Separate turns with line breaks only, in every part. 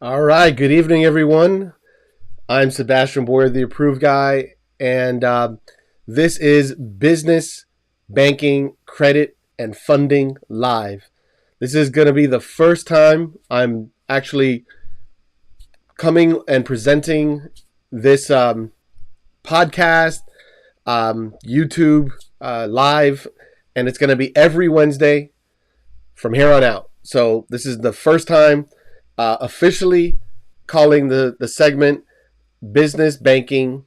All right. Good evening, everyone. I'm Sebastian Boyer, the approved guy, and this is Business Banking, Credit, and Funding Live. This is going to be the first time I'm actually coming and presenting this podcast, YouTube live, and it's going to be every Wednesday from here on out. So this is the first time officially calling the segment Business Banking,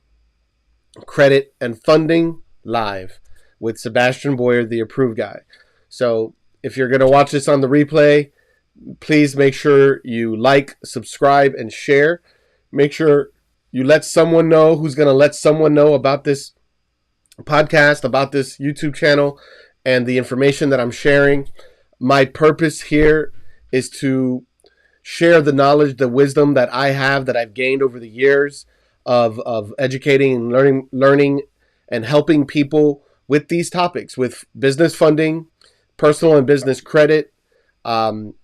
Credit, and Funding Live with Sebastian Boyer, the approved guy. So if you're going to watch this on the replay, please make sure you like, subscribe, and share. Make sure you let someone know who's going to let someone know about this podcast, about this YouTube channel, and the information that I'm sharing. My purpose here is to share the knowledge, the wisdom that I have, that I've gained over the years of educating and learning and helping people with these topics, with business funding, personal and business credit, um,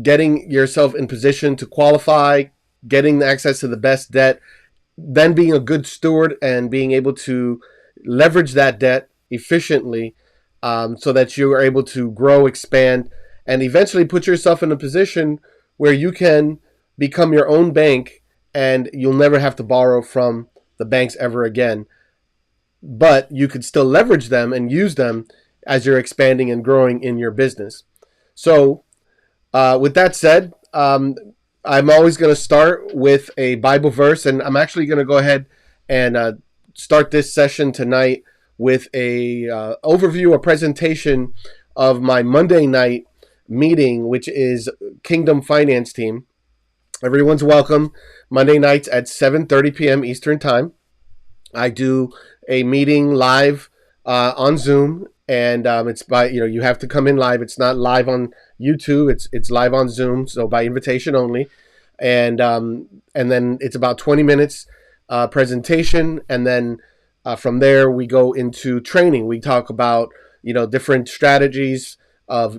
getting yourself in position to qualify, getting access to the best debt, then being a good steward and being able to leverage that debt efficiently, so that you are able to grow, expand, and eventually put yourself in a position where you can become your own bank and you'll never have to borrow from the banks ever again. But you could still leverage them and use them as you're expanding and growing in your business. So, with that said, I'm always going to start with a Bible verse, and I'm actually going to go ahead and start this session tonight with a overview, a presentation of my Monday night meeting, which is Kingdom Finance Team. Everyone's welcome. Monday nights at 7:30 p.m. Eastern Time. I do a meeting live on Zoom, and it's by you have to come in live. It's not live on YouTube. It's live on Zoom, so by invitation only. And then it's about 20 minutes presentation, and then from there we go into training. We talk about different strategies of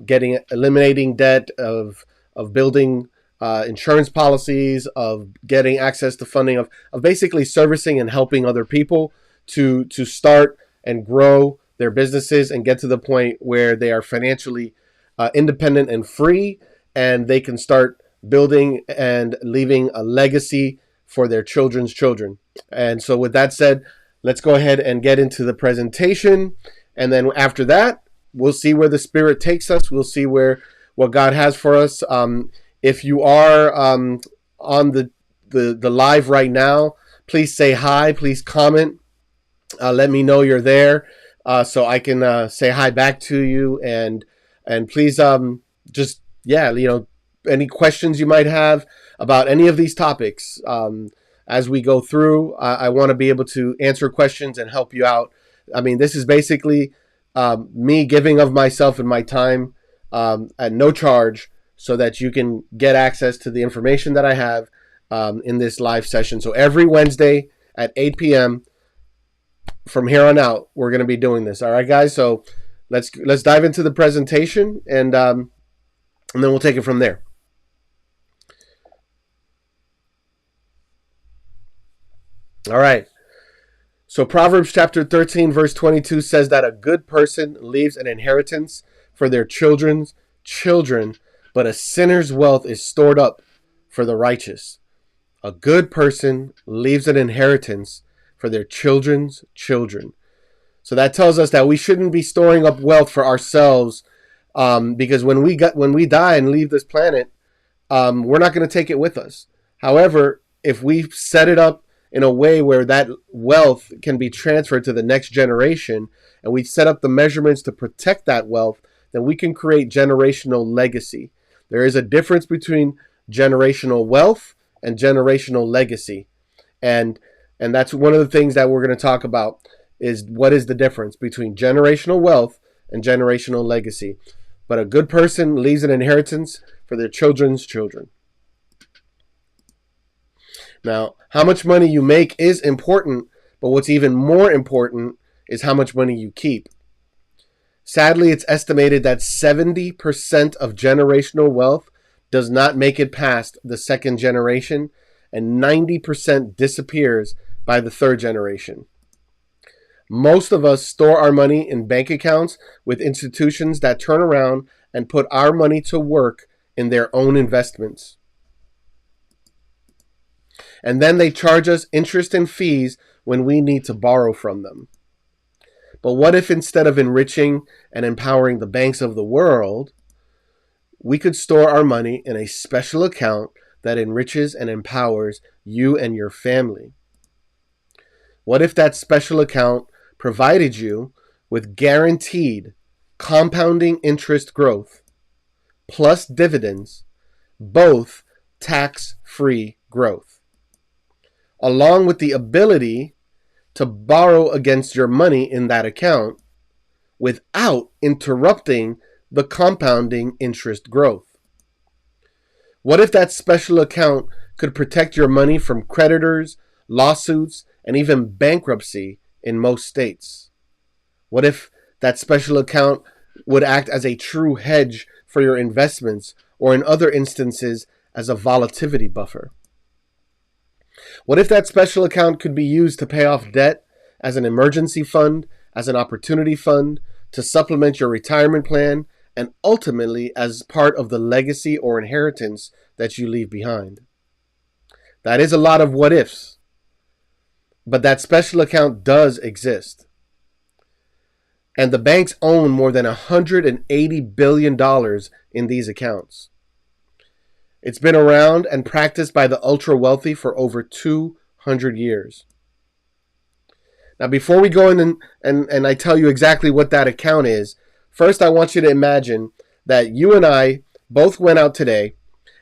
eliminating debt, of building insurance policies, of getting access to funding, of basically servicing and helping other people to start and grow their businesses and get to the point where they are financially independent and free, and they can start building and leaving a legacy for their children's children. And so with that said, let's go ahead and get into the presentation. And then after that, we'll see where the Spirit takes us. We'll see what God has for us. If you are on the live right now, please say hi. Please comment. Let me know you're there, so I can say hi back to you. And please just any questions you might have about any of these topics as we go through. I want to be able to answer questions and help you out. I mean, this is basically me giving of myself and my time at no charge, so that you can get access to the information that I have in this live session. So every Wednesday at 8 p.m. from here on out, we're going to be doing this. All right, guys. So let's dive into the presentation, and then we'll take it from there. All right. So Proverbs chapter 13, verse 22 says that a good person leaves an inheritance for their children's children, but a sinner's wealth is stored up for the righteous. A good person leaves an inheritance for their children's children. So that tells us that we shouldn't be storing up wealth for ourselves, because when we die and leave this planet, we're not going to take it with us. However, if we set it up in a way where that wealth can be transferred to the next generation, and we set up the measurements to protect that wealth, then we can create generational legacy. There is a difference between generational wealth and generational legacy. And that's one of the things that we're going to talk about, is what is the difference between generational wealth and generational legacy. But a good person leaves an inheritance for their children's children. Now, how much money you make is important, but what's even more important is how much money you keep. Sadly, it's estimated that 70% of generational wealth does not make it past the second generation, and 90% disappears by the third generation. Most of us store our money in bank accounts with institutions that turn around and put our money to work in their own investments. And then they charge us interest and fees when we need to borrow from them. But what if instead of enriching and empowering the banks of the world, we could store our money in a special account that enriches and empowers you and your family? What if that special account provided you with guaranteed compounding interest growth plus dividends, both tax-free growth, along with the ability to borrow against your money in that account without interrupting the compounding interest growth? What if that special account could protect your money from creditors, lawsuits, and even bankruptcy in most states? What if that special account would act as a true hedge for your investments, or in other instances, as a volatility buffer? What if that special account could be used to pay off debt, as an emergency fund, as an opportunity fund, to supplement your retirement plan, and ultimately as part of the legacy or inheritance that you leave behind? That is a lot of what ifs, but that special account does exist. And the banks own more than $180 billion in these accounts. It's been around and practiced by the ultra wealthy for over 200 years. Now, before we go in and I tell you exactly what that account is, first I want you to imagine that you and I both went out today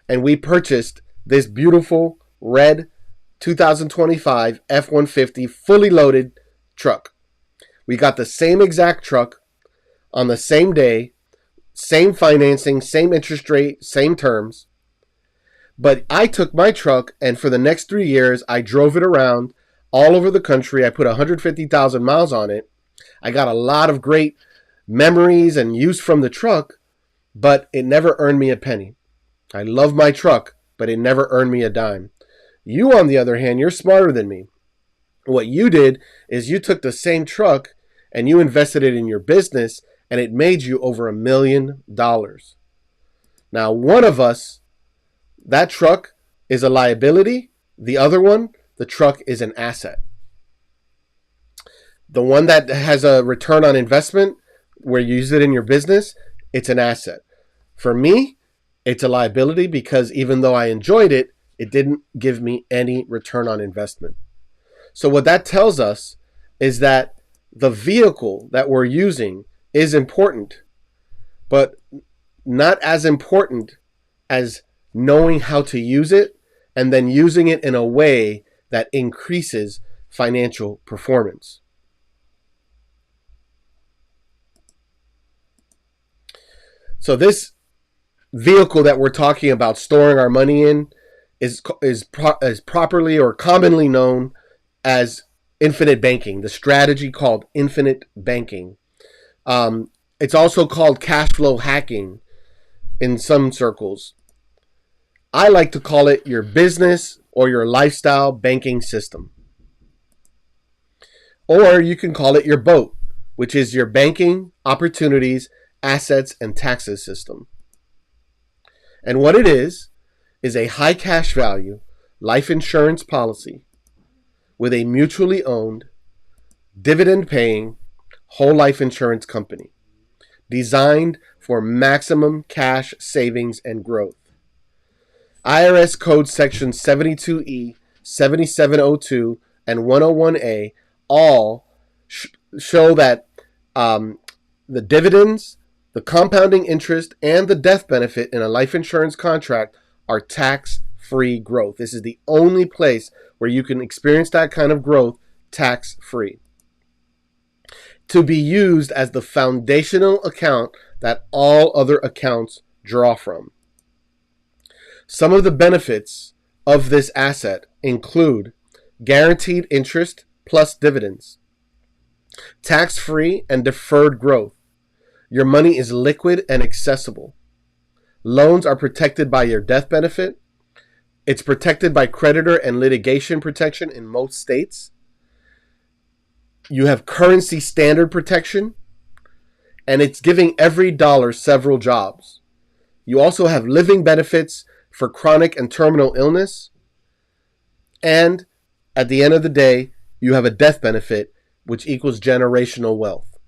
and we purchased this beautiful red 2025 F-150 fully loaded truck. We got the same exact truck on the same day, same financing, same interest rate, same terms. But I took my truck and for the next 3 years, I drove it around all over the country. I put 150,000 miles on it. I got a lot of great memories and use from the truck, but it never earned me a penny. I love my truck, but it never earned me a dime. You, on the other hand, you're smarter than me. What you did is you took the same truck and you invested it in your business, and it made you over $1 million. Now, one of us, that truck is a liability. The other one, the truck is an asset. The one that has a return on investment, where you use it in your business, it's an asset. For me, it's a liability because even though I enjoyed it, it didn't give me any return on investment. So what that tells us is that the vehicle that we're using is important, but not as important as knowing how to use it and then using it in a way that increases financial performance. So this vehicle that we're talking about storing our money in is properly or commonly known as infinite banking, the strategy called infinite banking. It's also called cash flow hacking in some circles. I like to call it your business or your lifestyle banking system. Or you can call it your boat, which is your banking, opportunities, assets, and taxes system. And what it is a high cash value life insurance policy with a mutually owned, dividend-paying whole life insurance company designed for maximum cash savings and growth. IRS Code Section 72E, 7702, and 101A all show that the dividends, the compounding interest, and the death benefit in a life insurance contract are tax-free growth. This is the only place where you can experience that kind of growth tax-free, to be used as the foundational account that all other accounts draw from. Some of the benefits of this asset include guaranteed interest plus dividends, tax-free and deferred growth. Your money is liquid and accessible. Loans are protected by your death benefit. It's protected by creditor and litigation protection in most states. You have currency standard protection, and it's giving every dollar several jobs. You also have living benefits for chronic and terminal illness. And at the end of the day, you have a death benefit, which equals generational wealth.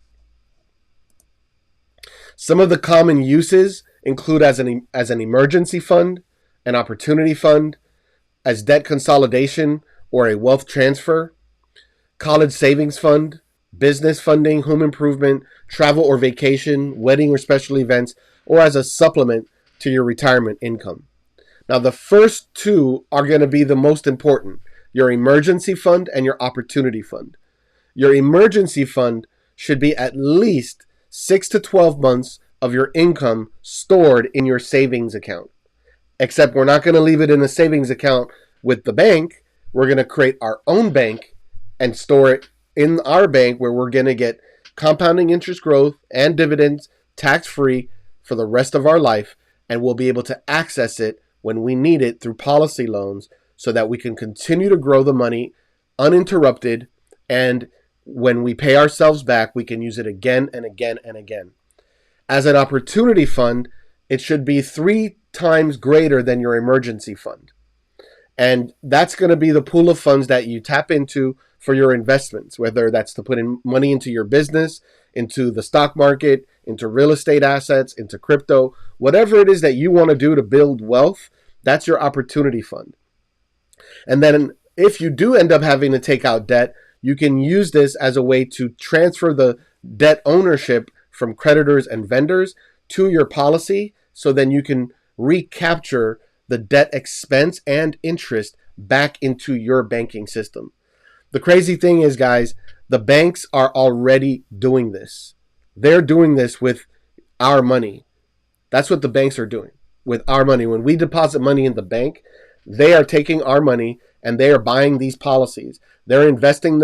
Some of the common uses include as an emergency fund, an opportunity fund, as debt consolidation or a wealth transfer, college savings fund, business funding, home improvement, travel or vacation, wedding or special events, or as a supplement to your retirement income. Now, the first two are going to be the most important, your emergency fund and your opportunity fund. Your emergency fund should be at least 6 to 12 months of your income stored in your savings account. Except we're not going to leave it in a savings account with the bank. We're going to create our own bank and store it in our bank, where we're going to get compounding interest growth and dividends tax-free for the rest of our life, and we'll be able to access it when we need it through policy loans, so that we can continue to grow the money uninterrupted, and when we pay ourselves back, we can use it again and again and again. As an opportunity fund, it should be 3 times greater than your emergency fund. And that's going to be the pool of funds that you tap into for your investments, whether that's to put in money into your business, into the stock market, into real estate assets, into crypto, whatever it is that you want to do to build wealth, that's your opportunity fund. And then if you do end up having to take out debt, you can use this as a way to transfer the debt ownership from creditors and vendors to your policy, so then you can recapture the debt expense and interest back into your banking system. The crazy thing is, guys, the banks are already doing this. They're doing this with our money. That's what the banks are doing with our money. When we deposit money in the bank, they are taking our money and they are buying these policies. They're investing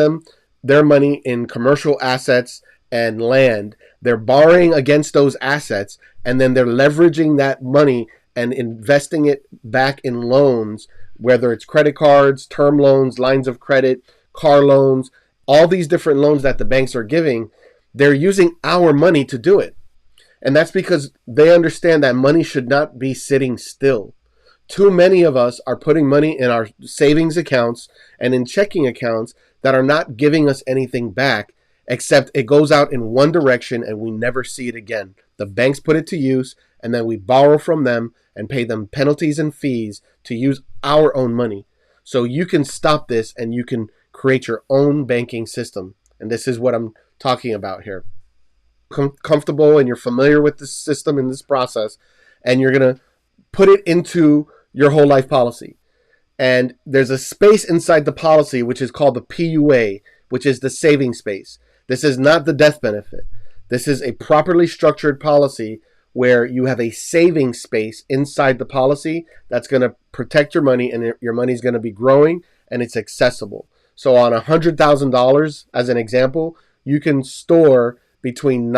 their money in commercial assets and land. They're borrowing against those assets, and then they're leveraging that money and investing it back in loans, whether it's credit cards, term loans, lines of credit, car loans, all these different loans that the banks are giving. They're using our money to do it. And that's because they understand that money should not be sitting still. Too many of us are putting money in our savings accounts and in checking accounts that are not giving us anything back, except it goes out in one direction and we never see it again. The banks put it to use, and then we borrow from them and pay them penalties and fees to use our own money. So you can stop this and you can create your own banking system. And this is what I'm talking about here. Comfortable and you're familiar with this system and this process, and you're going to put it into your whole life policy. And there's a space inside the policy which is called the PUA, which is the saving space. This is not the death benefit. This is a properly structured policy where you have a saving space inside the policy that's going to protect your money, and your money is going to be growing and it's accessible. So on $100,000, as an example, you can store between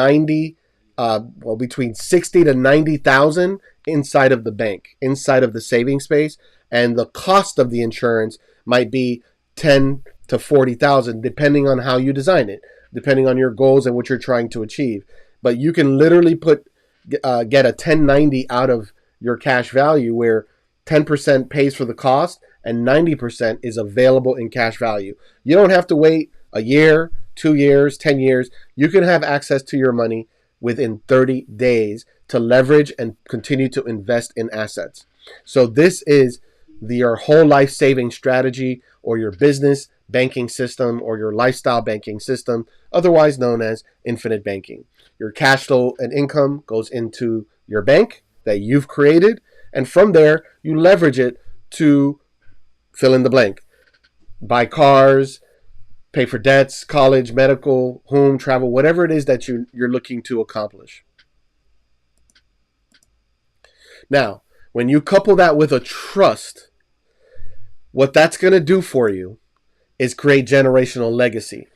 between 60 to 90,000 inside of the bank, inside of the saving space, and the cost of the insurance might be 10 to 40,000, depending on how you design it, depending on your goals and what you're trying to achieve. But you can literally get a 1090 out of your cash value, where 10% pays for the cost and 90% is available in cash value. You don't have to wait a year, 2 years, 10 years. You can have access to your money within 30 days to leverage and continue to invest in assets. So this is your whole life saving strategy, or your business banking system, or your lifestyle banking system, otherwise known as infinite banking. Your cash flow and income goes into your bank that you've created, and from there you leverage it to fill in the blank. Buy cars, pay for debts, college, medical, home, travel, whatever it is that you're looking to accomplish. Now, when you couple that with a trust, what that's going to do for you is create generational legacy.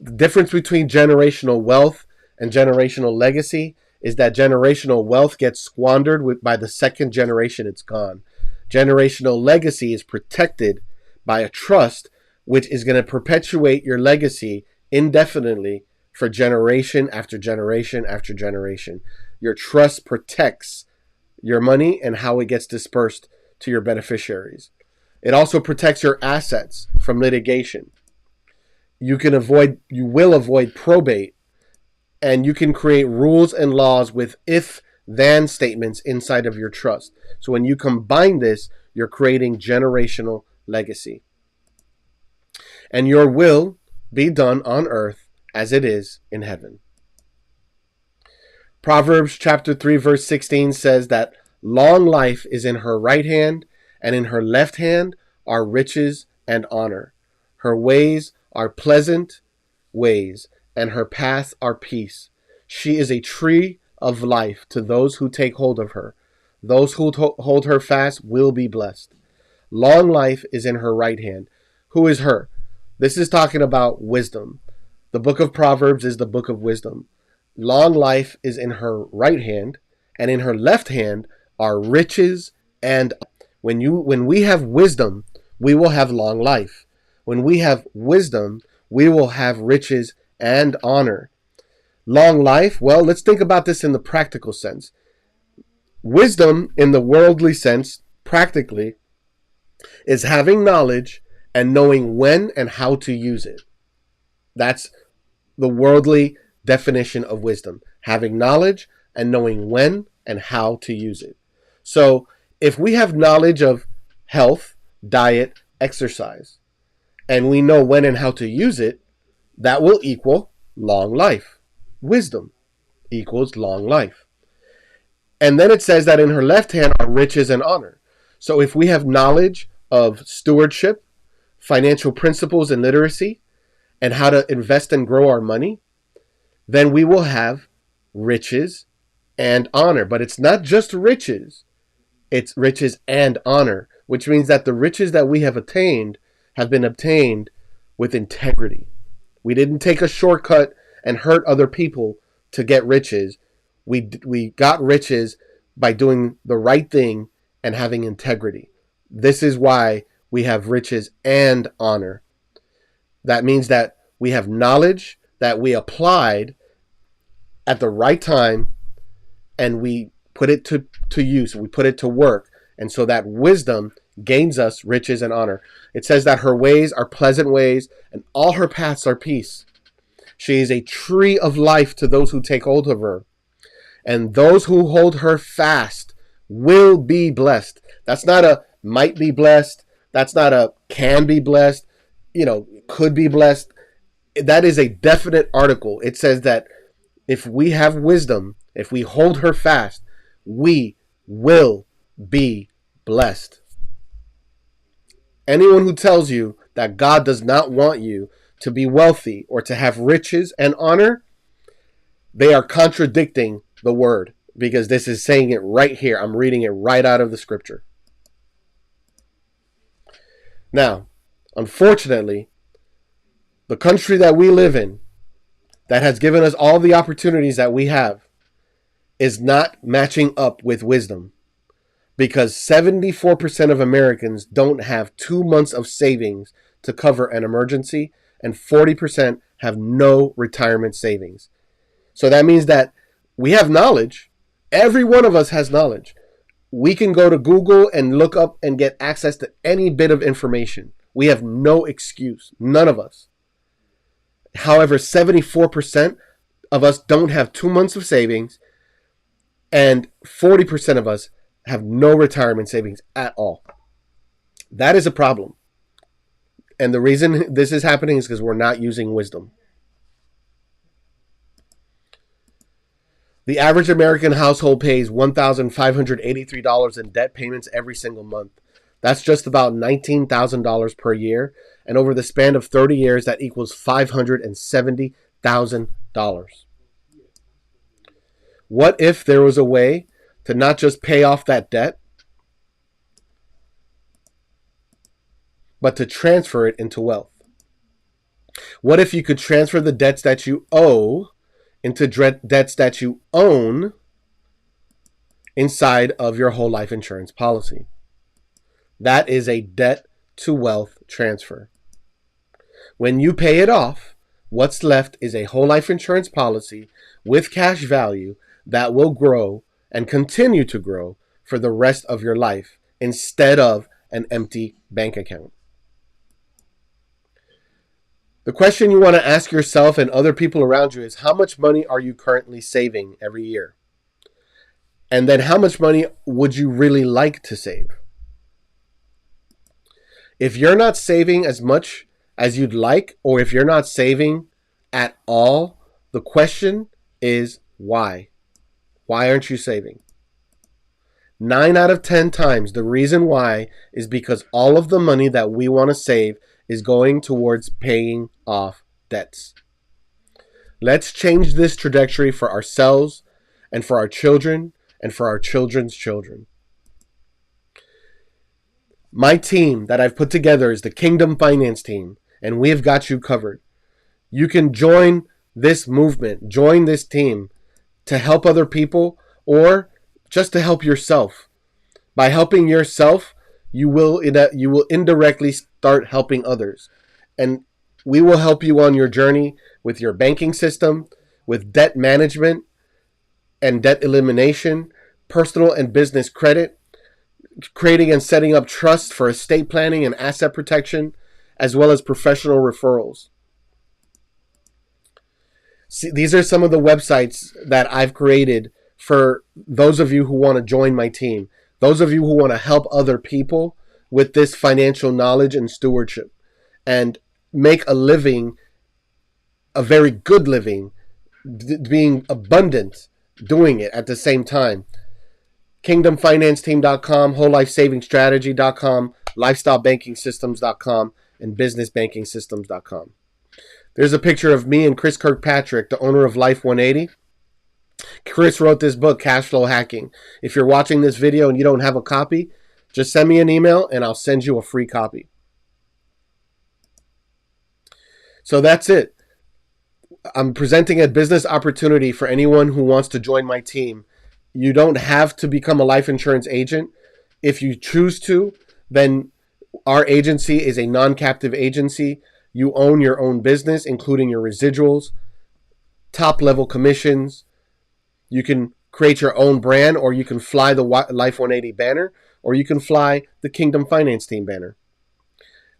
The difference between generational wealth and generational legacy is that generational wealth gets squandered by the second generation it's gone. Generational legacy is protected by a trust, which is going to perpetuate your legacy indefinitely for generation after generation after generation. Your trust protects your money and how it gets dispersed to your beneficiaries. It also protects your assets from litigation. You will avoid probate, and you can create rules and laws with if-then statements inside of your trust. So when you combine this, you're creating generational legacy. And your will be done on earth as it is in heaven. Proverbs chapter 3 verse 16 says that long life is in her right hand, and in her left hand are riches and honor. Her ways are pleasant ways, and her paths are peace. She is a tree of life to those who take hold of her. Those who hold her fast will be blessed. Long life is in her right hand. Who is her? This is talking about wisdom. The book of Proverbs is the book of wisdom. Long life is in her right hand, and in her left hand are riches and when we have wisdom, we will have long life. When we have wisdom, we will have riches and honor. Long life, well, let's think about this in the practical sense. Wisdom in the worldly sense, practically, is having knowledge and knowing when and how to use it. That's the worldly definition of wisdom. Having knowledge and knowing when and how to use it. So if we have knowledge of health, diet, exercise, and we know when and how to use it, that will equal long life. Wisdom equals long life. And then it says that in her left hand are riches and honor. So if we have knowledge of stewardship, financial principles and literacy, and how to invest and grow our money, then we will have riches and honor. But it's not just riches. It's riches and honor, which means that the riches that we have been obtained with integrity. We didn't take a shortcut and hurt other people to get riches. We got riches by doing the right thing and having integrity. This is why we have riches and honor. That means that we have knowledge that we applied at the right time, and we put it to use. We put it to work. And so that wisdom gains us riches and honor. It says that her ways are pleasant ways, and all her paths are peace. She is a tree of life to those who take hold of her. And those who hold her fast will be blessed. That's not a might be blessed. That's not a can be blessed. Could be blessed. That is a definite article. It says that if we have wisdom, if we hold her fast, we will be blessed. Anyone who tells you that God does not want you to be wealthy or to have riches and honor, they are contradicting the word, because this is saying it right here. I'm reading it right out of the scripture. Now, unfortunately, the country that we live in, that has given us all the opportunities that we have, is not matching up with wisdom, because 74% of Americans don't have 2 months of savings to cover an emergency, and 40% have no retirement savings. So that means that we have knowledge. Every one of us has knowledge. We can go to Google and look up and get access to any bit of information. We have no excuse. None of us. However, 74% of us don't have 2 months of savings, and 40% of us have no retirement savings at all. That is a problem. And the reason this is happening is because we're not using wisdom. The average American household pays $1,583 in debt payments every single month. That's just about $19,000 per year. And over the span of 30 years, that equals $570,000. What if there was a way to not just pay off that debt, but to transfer it into wealth? What if you could transfer the debts that you owe into debts that you own inside of your whole life insurance policy. That is a debt to wealth transfer. When you pay it off, what's left is a whole life insurance policy with cash value that will grow and continue to grow for the rest of your life instead of an empty bank account. The question you want to ask yourself and other people around you is, how much money are you currently saving every year? And then how much money would you really like to save? If you're not saving as much as you'd like, or if you're not saving at all, the question is why? Why aren't you saving? 9 out of 10 times, the reason why is because all of the money that we want to save is going towards paying off debts. Let's change this trajectory for ourselves and for our children and for our children's children. My team that I've put together is the Kingdom Finance team, and we have got you covered. You can join this movement, join this team to help other people or just to help yourself. By helping yourself, you will indirectly start helping others. And we will help you on your journey with your banking system, with debt management and debt elimination, personal and business credit, creating and setting up trust for estate planning and asset protection, as well as professional referrals. See, these are some of the websites that I've created for those of you who want to join my team, those of you who want to help other people with this financial knowledge and stewardship and make a living, a very good living, being abundant, doing it at the same time. KingdomFinanceTeam.com, WholeLifeSavingStrategy.com, LifestyleBankingSystems.com, and BusinessBankingSystems.com. There's a picture of me and Chris Kirkpatrick, the owner of Life 180. Chris wrote this book, Cashflow Hacking. If you're watching this video and you don't have a copy, just send me an email and I'll send you a free copy. So that's it. I'm presenting a business opportunity for anyone who wants to join my team. You don't have to become a life insurance agent. If you choose to, then our agency is a non-captive agency. You own your own business, including your residuals, top-level commissions. You can create your own brand, or you can fly the Life 180 banner, or you can fly the Kingdom Finance Team banner.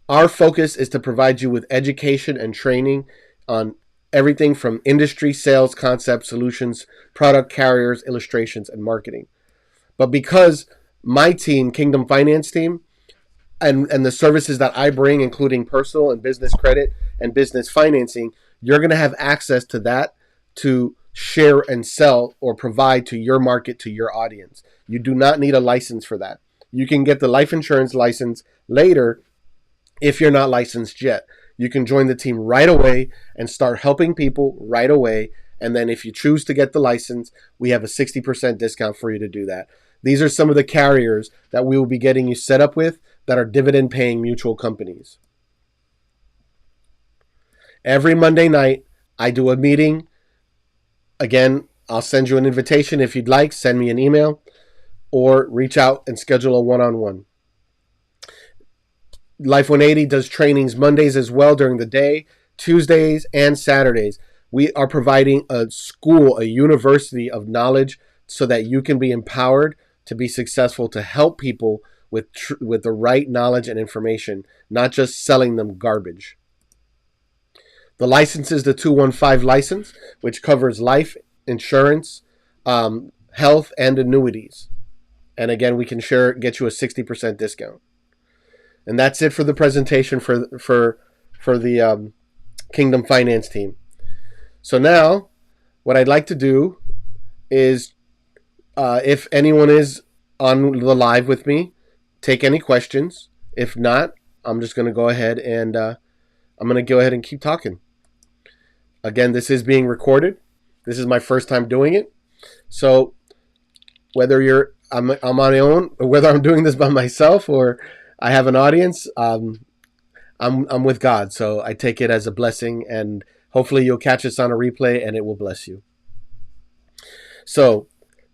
Our focus is to provide you with education and training on everything from industry, sales, concepts, solutions, product carriers, illustrations, and marketing. But because my team, Kingdom Finance Team, and the services that I bring, including personal and business credit and business financing, you're going to have access to that to share and sell or provide to your market, to your audience. You do not need a license for that. You can get the life insurance license later if you're not licensed yet. You can join the team right away and start helping people right away. And then if you choose to get the license, we have a 60% discount for you to do that. These are some of the carriers that we will be getting you set up with that are dividend-paying mutual companies. Every Monday night, I do a meeting. Again, I'll send you an invitation if you'd like. Send me an email or reach out and schedule a one-on-one. Life 180 does trainings Mondays as well during the day, Tuesdays, and Saturdays. We are providing a school, a university of knowledge so that you can be empowered to be successful, to help people with the right knowledge and information, not just selling them garbage. The license is the 215 license, which covers life, insurance, health, and annuities. And again, we can get you a 60% discount. And that's it for the presentation for the Kingdom Finance Team. So now, what I'd like to do is, if anyone is on the live with me, take any questions. If not, I'm just going to go ahead and keep talking. Again, this is being recorded. This is my first time doing it. So whether I'm on my own, or whether I'm doing this by myself or I have an audience, I'm with God. So I take it as a blessing, and hopefully you'll catch us on a replay and it will bless you. So,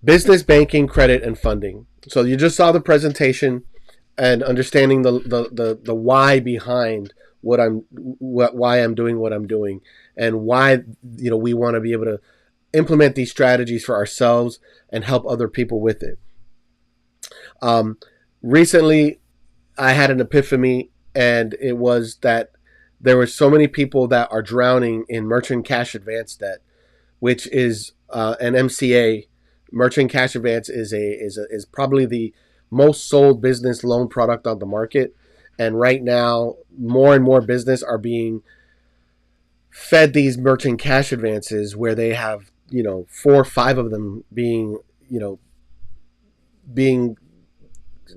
business banking, credit, and funding. So you just saw the presentation and understanding the why behind why I'm doing what I'm doing, and why we want to be able to implement these strategies for ourselves and help other people with it. Um, Recently, I had an epiphany, and it was that there were so many people that are drowning in merchant cash advance debt, which is an MCA. Merchant cash advance is probably the most sold business loan product on the market, and right now more and more business are being fed these merchant cash advances where they have 4 or 5 of them being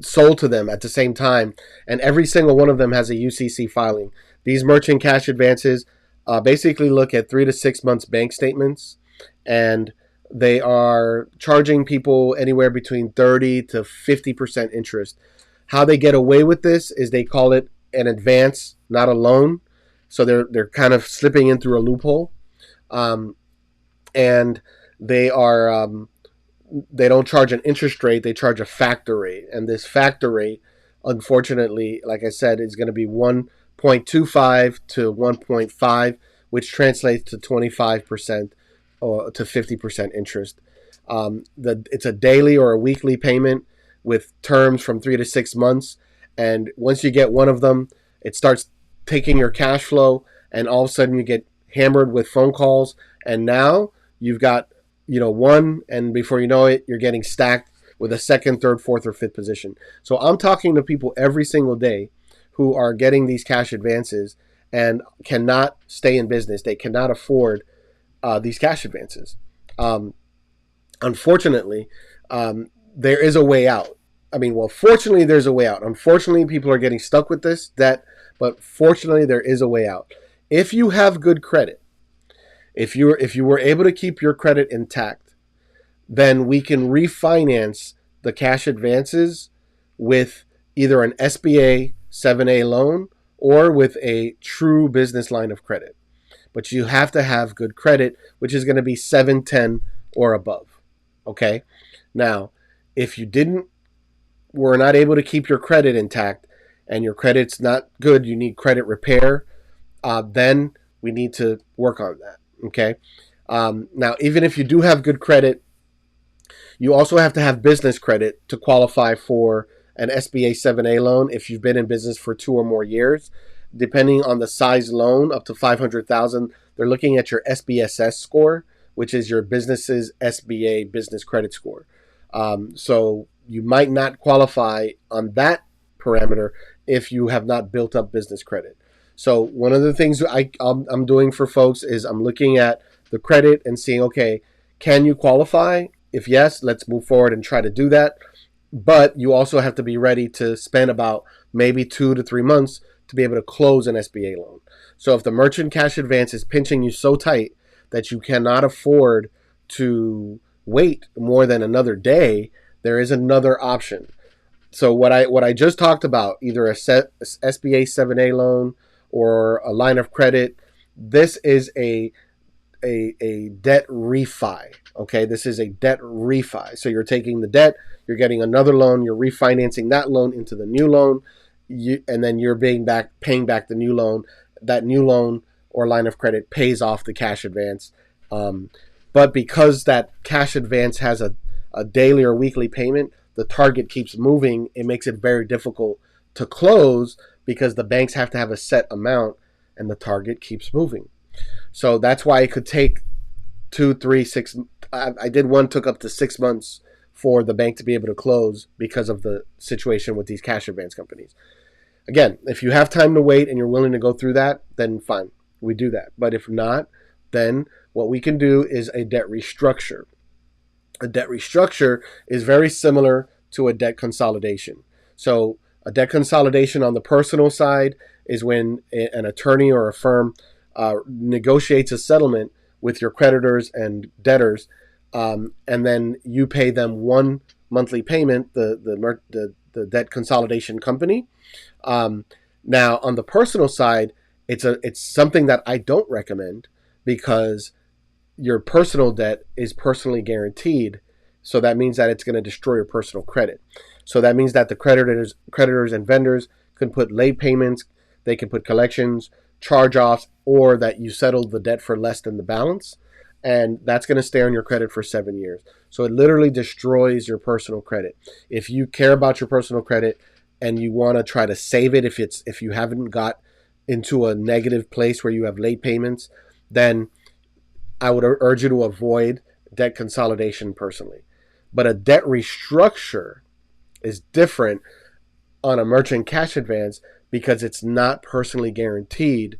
sold to them at the same time, and every single one of them has a UCC filing. These merchant cash advances basically look at 3 to 6 months bank statements, and they are charging people anywhere between 30 to 50% interest. How they get away with this is they call it an advance, not a loan. So they're kind of slipping in through a loophole, um, and they are they don't charge an interest rate, they charge a factor rate. And this factor rate, unfortunately, like I said, is going to be 1.25 to 1.5, which translates to 25% or to 50% interest. It's a daily or a weekly payment with terms from 3 to 6 months. And once you get one of them, it starts taking your cash flow, and all of a sudden you get hammered with phone calls. And now you've got one, and before you know it, you're getting stacked with a second, third, fourth, or fifth position. So I'm talking to people every single day who are getting these cash advances and cannot stay in business. They cannot afford these cash advances. Unfortunately, there is a way out. Fortunately, there's a way out. Unfortunately, people are getting stuck with this debt, but fortunately, there is a way out. If you have good credit, if you were able to keep your credit intact, then we can refinance the cash advances with either an SBA 7A loan or with a true business line of credit. But you have to have good credit, which is going to be 710 or above. Okay? Now, if you were not able to keep your credit intact and your credit's not good, you need credit repair, then we need to work on that. Okay. Now, even if you do have good credit, you also have to have business credit to qualify for an SBA 7A loan if you've been in business for 2 or more years. Depending on the size loan, up to $500,000, they're looking at your SBSS score, which is your business's SBA business credit score. So you might not qualify on that parameter if you have not built up business credit. So one of the things I'm doing for folks is I'm looking at the credit and seeing, okay, can you qualify? If yes, let's move forward and try to do that. But you also have to be ready to spend about maybe 2 to 3 months to be able to close an SBA loan. So if the merchant cash advance is pinching you so tight that you cannot afford to wait more than another day, there is another option. So what I just talked about, either a SBA 7A loan or a line of credit, this is a debt refi. Okay, this is a debt refi. So you're taking the debt, you're getting another loan, you're refinancing that loan into the new loan, and then you're paying back the new loan. That new loan or line of credit pays off the cash advance. But because that cash advance has a daily or weekly payment, the target keeps moving. It makes it very difficult to close because the banks have to have a set amount and the target keeps moving. So that's why it could take 2, 3, 6. I did one, took up to 6 months for the bank to be able to close because of the situation with these cash advance companies. Again, if you have time to wait and you're willing to go through that, then fine, we do that. But if not, then what we can do is a debt restructure. A debt restructure is very similar to a debt consolidation. So a debt consolidation on the personal side is when an attorney or a firm negotiates a settlement with your creditors and debtors, and then you pay them one monthly payment, the debt consolidation company. Now, on the personal side, it's something that I don't recommend because your personal debt is personally guaranteed. So that means that it's going to destroy your personal credit. So that means that the creditors and vendors can put late payments, they can put collections, charge-offs, or that you settled the debt for less than the balance, and that's going to stay on your credit for 7 years. So it literally destroys your personal credit. If you care about your personal credit and you want to try to save it, if you haven't got into a negative place where you have late payments, then I would urge you to avoid debt consolidation personally. But a debt restructure is different on a merchant cash advance because it's not personally guaranteed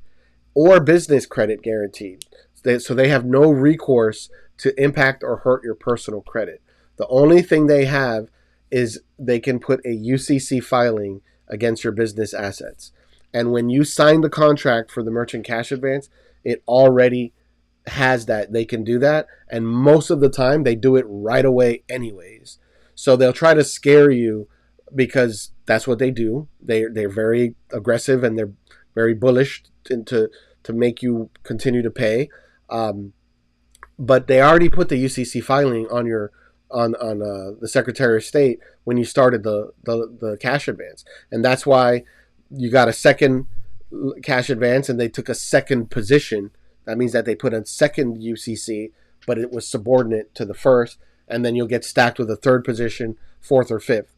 or business credit guaranteed. So they have no recourse to impact or hurt your personal credit. The only thing they have is they can put a UCC filing against your business assets. And when you sign the contract for the merchant cash advance, it already has that. They can do that. And most of the time, they do it right away anyways. So they'll try to scare you because that's what they do. They're very aggressive and they're very bullish to make you continue to pay. But they already put the UCC filing on your on the Secretary of State when you started the cash advance, and that's why you got a second cash advance, and they took a second position. That means that they put a second UCC, but it was subordinate to the first, and then you'll get stacked with a third position, fourth or fifth.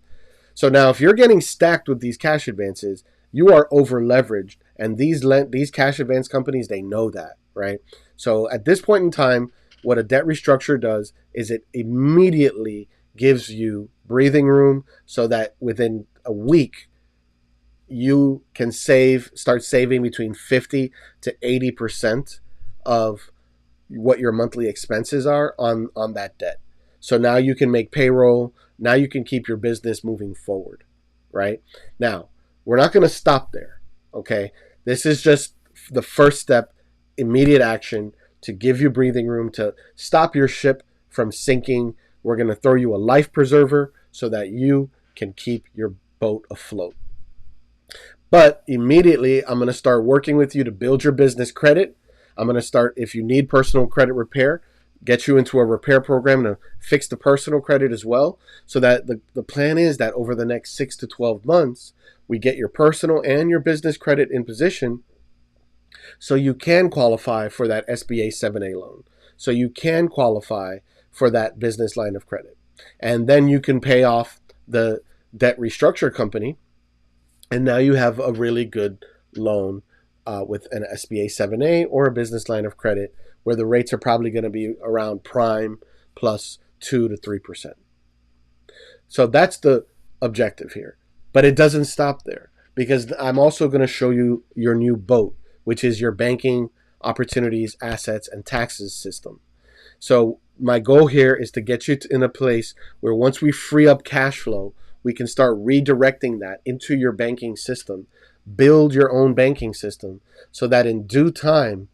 So now, if you're getting stacked with these cash advances, you are over leveraged, and these cash advance companies, they know that, right? So at this point in time, what a debt restructure does is it immediately gives you breathing room so that within a week you can start saving between 50 to 80% of what your monthly expenses are on that debt. So now you can make payroll. Now you can keep your business moving forward, right? Now, we're not going to stop there, okay? This is just the first step, immediate action to give you breathing room to stop your ship from sinking. We're going to throw you a life preserver so that you can keep your boat afloat. But immediately, I'm going to start working with you to build your business credit. I'm going to start, if you need personal credit repair, get you into a repair program to fix the personal credit as well. So that the plan is that over the next 6 to 12 months, we get your personal and your business credit in position so you can qualify for that SBA 7A loan. So you can qualify for that business line of credit. And then you can pay off the debt restructure company. And now you have a really good loan with an SBA 7A or a business line of credit where the rates are probably going to be around prime plus 2 to 3%. So that's the objective here. But it doesn't stop there because I'm also going to show you your new boat, which is your banking opportunities, assets, and taxes system. So my goal here is to get you in a place where once we free up cash flow, we can start redirecting that into your banking system, build your own banking system so that in due time,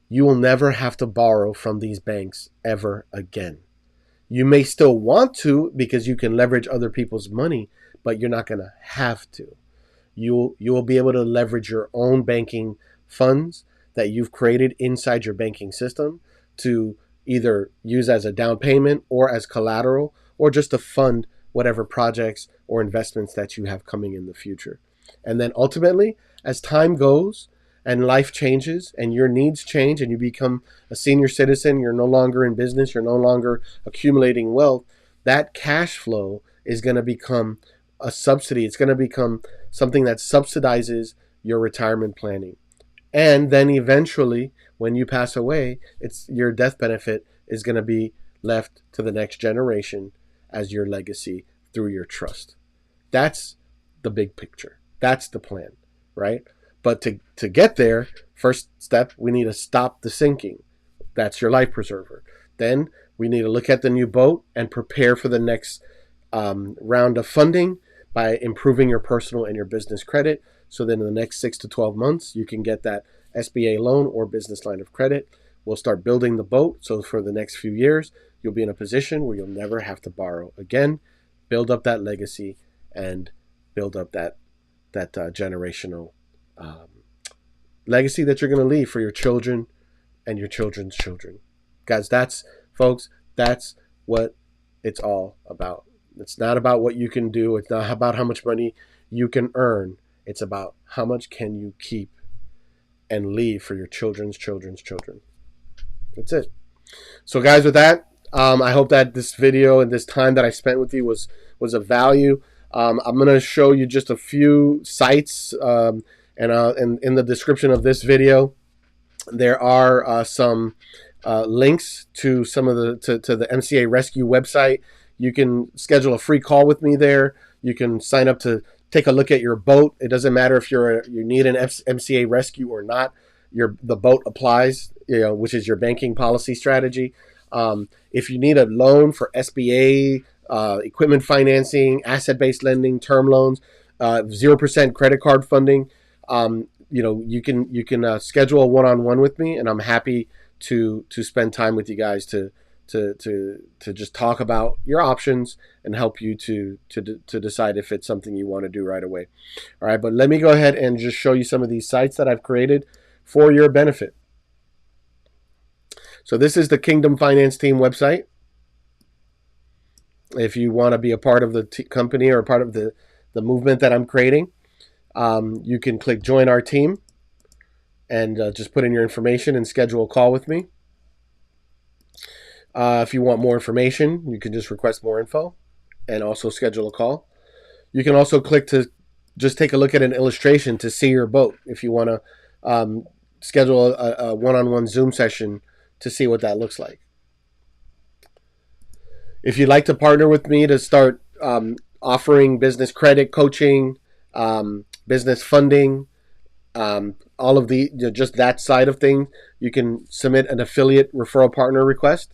you will never have to borrow from these banks ever again. You may still want to because you can leverage other people's money, but you're not going to have to. You will be able to leverage your own banking funds that you've created inside your banking system to either use as a down payment or as collateral or just to fund whatever projects or investments that you have coming in the future. And then ultimately, as time goes and life changes and your needs change and you become a senior citizen, you're no longer in business, you're no longer accumulating wealth, that cash flow is going to become a subsidy. It's going to become something that subsidizes your retirement planning. And then eventually, when you pass away, your death benefit is going to be left to the next generation as your legacy through your trust. That's the big picture. That's the plan, right? But to get there, first step, we need to stop the sinking. That's your life preserver. Then we need to look at the new boat and prepare for the next round of funding by improving your personal and your business credit. So then in the next 6 to 12 months, you can get that SBA loan or business line of credit. We'll start building the boat. So for the next few years, you'll be in a position where you'll never have to borrow again, build up that legacy, and build up that generational legacy that you're going to leave for your children and your children's children. Guys, folks, that's what it's all about. It's not about what you can do. It's not about how much money you can earn. It's about how much can you keep and leave for your children's children's children. That's it. So, guys, with that, I hope that this video and this time that I spent with you was of value. I'm going to show you just a few sites, and in the description of this video, there are some links to some of to the MCA Rescue website. You can schedule a free call with me there. You can sign up to take a look at your boat. It doesn't matter if you need an MCA Rescue or not. The boat applies, which is your banking policy strategy. If you need a loan for SBA, equipment financing, asset-based lending, term loans, 0% credit card funding, you can schedule a one-on-one with me, and I'm happy to spend time with you guys to just talk about your options and help you to decide if it's something you want to do right away. All right, but let me go ahead and just show you some of these sites that I've created for your benefit. So this is the Kingdom Finance Team website. If you want to be a part of the company or a part of the movement that I'm creating, you can click join our team and just put in your information and schedule a call with me. If you want more information, you can just request more info and also schedule a call. You can also click to just take a look at an illustration to see your boat if you want to schedule a one-on-one Zoom session to see what that looks like. If you'd like to partner with me to start offering business credit coaching, business funding, all of just that side of things, you can submit an affiliate referral partner request.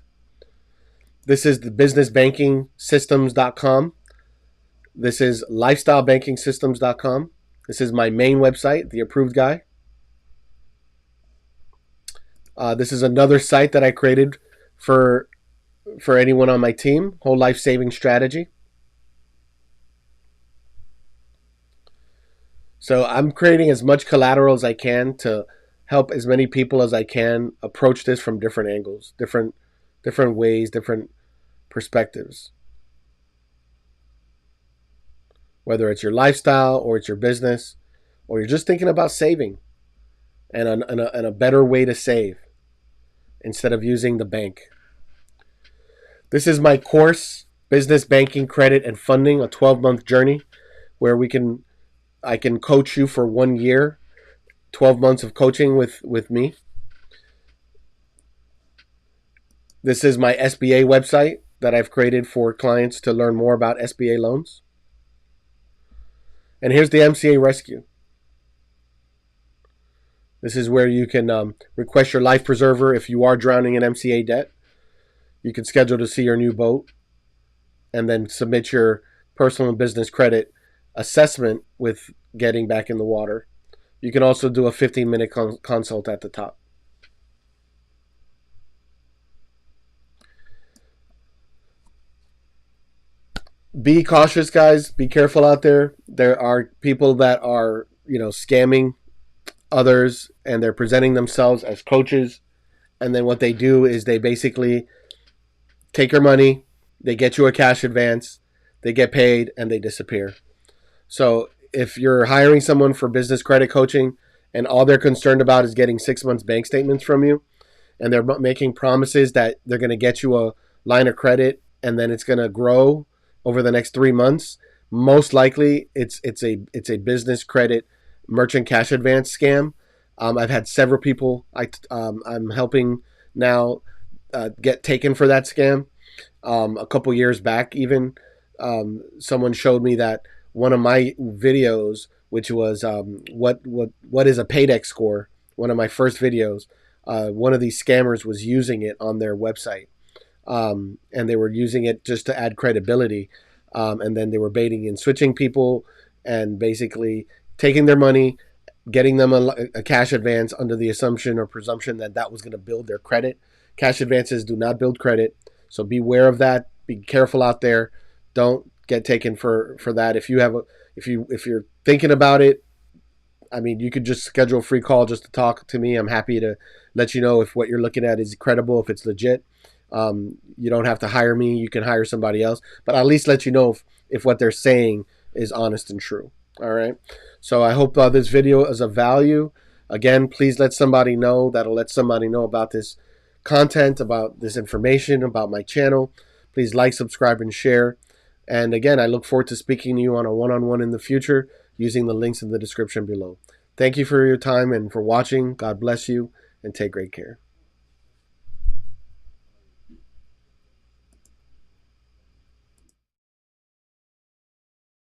This is the businessbankingsystems.com. This is lifestylebankingsystems.com. This is my main website, The Approved Guy. This is another site that I created for anyone on my team, Whole Life Saving Strategy. So I'm creating as much collateral as I can to help as many people as I can approach this from different angles, different ways, different perspectives. Whether it's your lifestyle or it's your business, or you're just thinking about saving and a better way to save instead of using the bank. This is my course, Business Banking, Credit, and Funding, a 12-month journey where I can coach you for 1 year, 12 months of coaching with me. This is my SBA website that I've created for clients to learn more about SBA loans. And here's the MCA Rescue. This is where you can request your life preserver if you are drowning in MCA debt. You can schedule to see your new boat and then submit your personal and business credit assessment with getting back in the water. You can also do a 15-minute consult at the top. Be cautious, guys. Be careful out there. There are people that are, scamming others, and they're presenting themselves as coaches. And then what they do is they basically take your money, they get you a cash advance, they get paid, and they disappear. So if you're hiring someone for business credit coaching and all they're concerned about is getting 6 months bank statements from you, and they're making promises that they're going to get you a line of credit and then it's going to grow over the next 3 months, most likely it's a business credit merchant cash advance scam. I've had several people I'm helping now get taken for that scam. A couple years back, even someone showed me that one of my videos, which was what is a paydex score, one of my first videos, one of these scammers was using it on their website, and they were using it just to add credibility, and then they were baiting and switching people and basically taking their money, getting them a cash advance under the assumption or presumption that that was going to build their credit. Cash advances do not build credit, so beware of that. Be careful out there. Don't get taken for that. If you're thinking about it, I mean, you could just schedule a free call just to talk to me. I'm happy to let you know if what you're looking at is credible, if it's legit. You don't have to hire me. You can hire somebody else, but at least let you know if what they're saying is honest and true. All right. So I hope this video is of value. Again, please let somebody know. That'll let somebody know about this content, about this information, about my channel. Please like, subscribe, and share. And again, I look forward to speaking to you on a one-on-one in the future using the links in the description below. Thank you for your time and for watching. God bless you, and take great care.